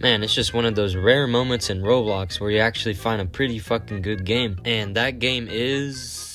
Man, it's just one of those rare moments in Roblox where you actually find a pretty fucking good game. And that game is...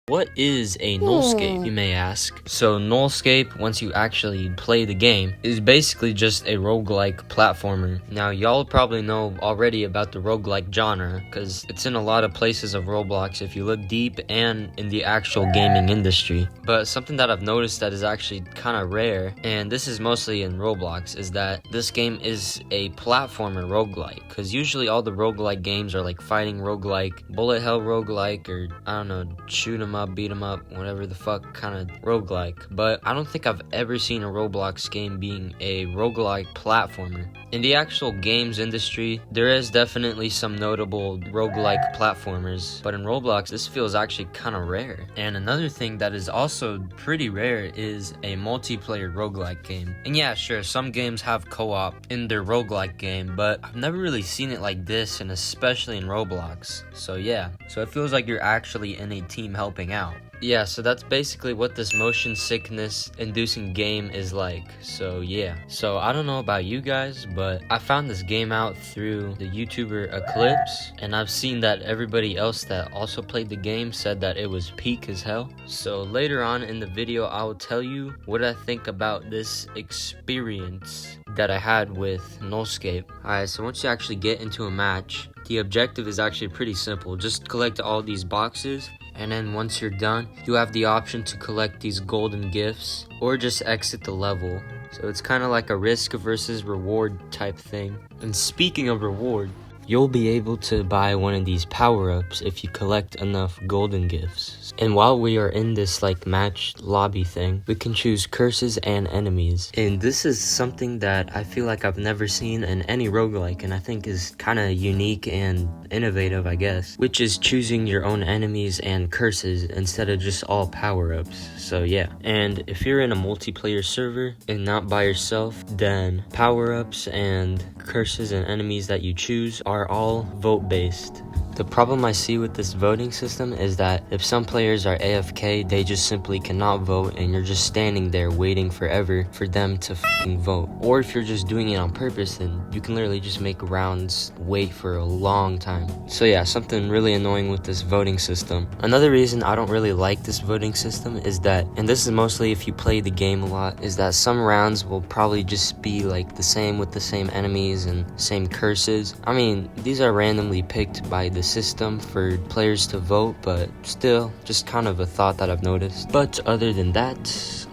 What is a nullscape, you may ask? So nullscape, once you actually play the game, is basically just a roguelike platformer. Now y'all probably know already about the roguelike genre, because it's in a lot of places of Roblox if you look deep and in the actual gaming industry. But something that I've noticed that is actually kind of rare, and this is mostly in Roblox, is that this game is a platformer roguelike. Because usually all the roguelike games are like fighting roguelike, bullet hell roguelike, or I don't know, shoot 'em up, beat 'em up, whatever the fuck kind of roguelike. But I don't think I've ever seen a Roblox game being a roguelike platformer. In the actual games industry, there is definitely some notable roguelike platformers, but in Roblox, this feels actually kind of rare. And another thing that is also pretty rare is a multiplayer roguelike game. And yeah, sure, some games have co-op in their roguelike game, but I've never really seen it like this, and especially in Roblox. So yeah, so it feels like you're actually in a team helping out. Yeah, so that's basically what this motion sickness inducing game is like. So yeah, so I don't know about you guys, but I found this game out through the YouTuber Eclipse, and I've seen that everybody else that also played the game said that it was peak as hell. So later on in the video, I will tell you what I think about this experience that I had with Nullscape. Alright, so once you actually get into a match, the objective is actually pretty simple. Just collect all these boxes, and then once you're done, you have the option to collect these golden gifts or just exit the level. So it's kind of like a risk versus reward type thing. And speaking of reward, you'll be able to buy one of these power-ups if you collect enough golden gifts. And while we are in this like match lobby thing, we can choose curses and enemies. And this is something that I feel like I've never seen in any roguelike, and I think is kind of unique and innovative, I guess, which is choosing your own enemies and curses instead of just all power-ups. So yeah, and if you're in a multiplayer server and not by yourself, then power-ups and curses and enemies that you choose are all vote based. The problem I see with this voting system is that if some players are AFK, they just simply cannot vote, and you're just standing there waiting forever for them to vote. Or if you're just doing it on purpose, then you can literally just make rounds wait for a long time. So yeah, something really annoying with this voting system. Another reason I don't really like this voting system is that, and this is mostly if you play the game a lot, is that some rounds will probably just be like the same with the same enemies and same curses. I mean, these are randomly picked by the system for players to vote, but still, just kind of a thought that I've noticed. But other than that,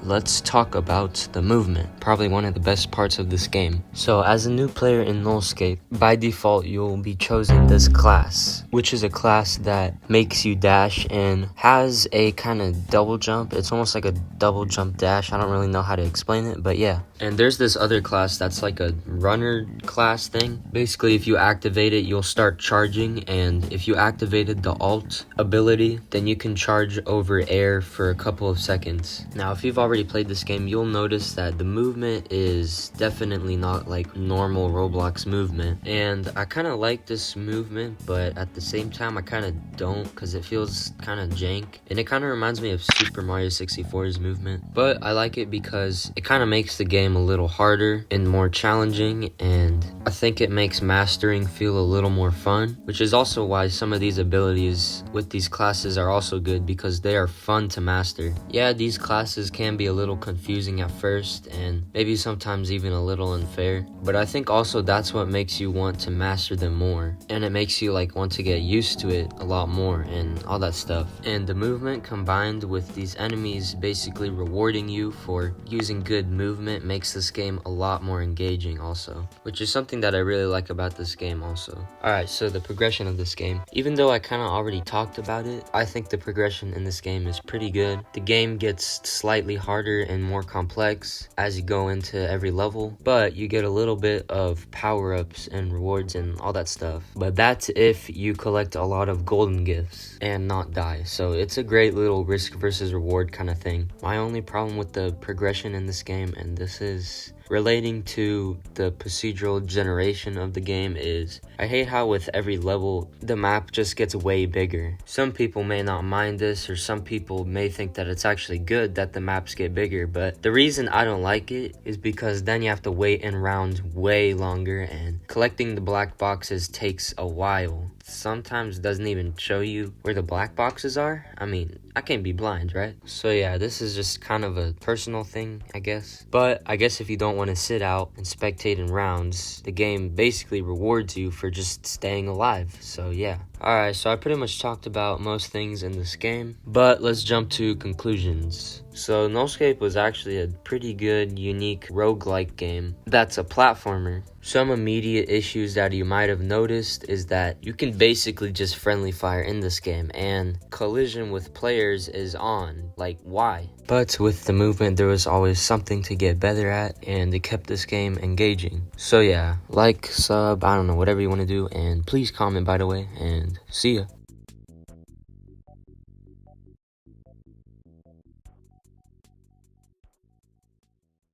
let's talk about the movement, probably one of the best parts of this game. So as a new player in Nullscape, by default you'll be chosen this class, which is a class that makes you dash and has a kind of double jump. It's almost like a double jump dash. I don't really know how to explain it, but yeah. And there's this other class that's like a runner class thing. Basically, if you activate it, you'll start charging, and if you activated the alt ability, then you can charge over air for a couple of seconds. Now, if you've already played this game, you'll notice that the movement is definitely not like normal Roblox movement, and I kind of like this movement, but at the same time I kind of don't, because it feels kind of jank, and it kind of reminds me of Super Mario 64's movement. But I like it because it kind of makes the game a little harder and more challenging, and I think it makes mastering feel a little more fun, which is also why some of these abilities with these classes are also good, because they are fun to master. Yeah, these classes can be a little confusing at first, and maybe sometimes even a little unfair, but I think also that's what makes you want to master them more, and it makes you like want to get used to it a lot more and all that stuff. And the movement combined with these enemies basically rewarding you for using good movement makes this game a lot more engaging also, which is something that I really like about this game also. Alright, so the progression of this game, even though I kind of already talked about it, I think the progression in this game is pretty good. The game gets slightly harder and more complex as you go into every level, but you get a little bit of power-ups and rewards and all that stuff. But that's if you collect a lot of golden gifts and not die. So it's a great little risk versus reward kind of thing. My only problem with the progression in this game, and this is relating to the procedural generation of the game is I hate how with every level the map just gets way bigger. Some people may not mind this, or some people may think that it's actually good that the maps get bigger, but the reason I don't like it is because then you have to wait in rounds way longer, and collecting the black boxes takes a while. Sometimes it doesn't even show you where the black boxes are. I mean, I can't be blind, right? So yeah, this is just kind of a personal thing, I guess. But I guess if you don't want to sit out and spectate in rounds, the game basically rewards you for just staying alive. So yeah. Alright, so I pretty much talked about most things in this game, but let's jump to conclusions. So Nullscape was actually a pretty good, unique roguelike game that's a platformer. Some immediate issues that you might have noticed is that you can basically just friendly fire in this game, and collision with players is on. Like, why? But with the movement, there was always something to get better at, and it kept this game engaging. So yeah, like, sub, I don't know, whatever you want to do, and please comment, by the way, and see ya.